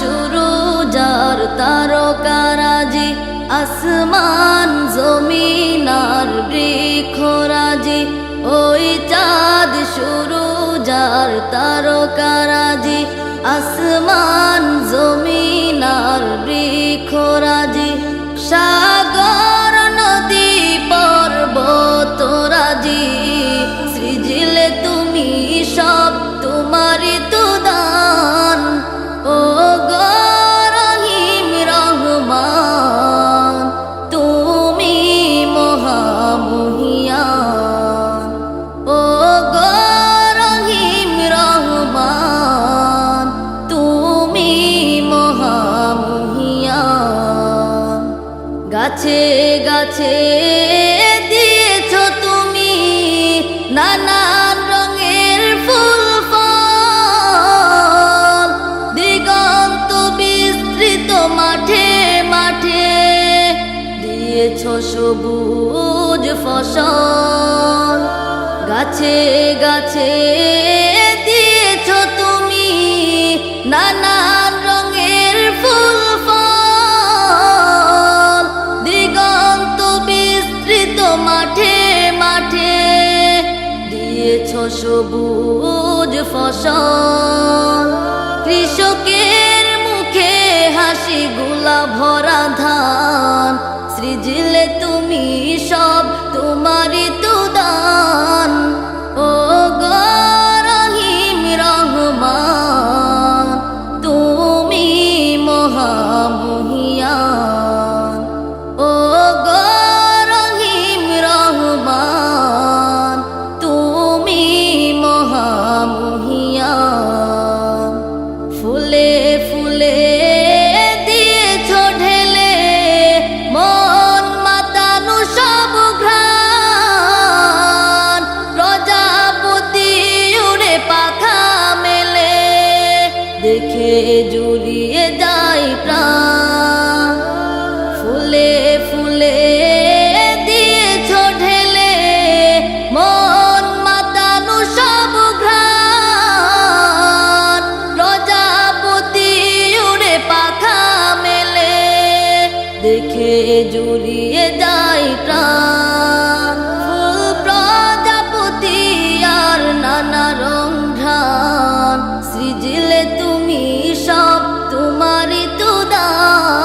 শুরু যার তারকারাজি, আসমান জমিন আর বৃক্ষরাজি। ওই চাঁদ শুরু যার তারকারাজি, আসমান জমিন আর বৃক্ষরাজি। সাগর নদী পর্বতরাজি, সৃজিলে তুমি সব তোমারই তো দান। ও গো রহিম রহমান, তুমি মহামহিয়ান। ও গো রহিম রহমান, তুমি মহামহিয়ান। গাছে গাছে দিয়েছ তুমি নানান রঙের ফুল ফল, দিগন্ত বিস্তৃত মাঠে মাঠে দিয়েছ সবুজ ফসল। গাছে গাছে দিয়েছ তুমি নানান রঙের ফুল ফল, দিগন্ত বিস্তৃত মাঠে মাঠে দিয়েছ সবুজ ফসল। কৃষকের মুখে হাসি গুলা ভরা ধান, সৃজিলে তুমি সব তোমারই তো দান। ও গো রহিম রহমান, তুমি মহামহিয়ান। ও গো রহিম রহমান, তুমি মহামহিয়ান। ফুলে ফুলে দিয়েছ ঢেলে মন মাতানো সব ঘ্রাণ, প্রজাপতি উড়ে পাখা মেলে দেখে জুড়িয়ে যায় প্রাণ। ফুলে ফুলে দিয়েছ ঢেলে মন মাতানো সব ঘ্রাণ, প্রজাপতি উড়ে পাখা মেলে দেখে জুড়িয়ে যায় প্রাণ। ফুল প্রজাপতি আর নানা রং ঘ্রাণ, সৃজিলে তুমি সব তোমারই তো দান।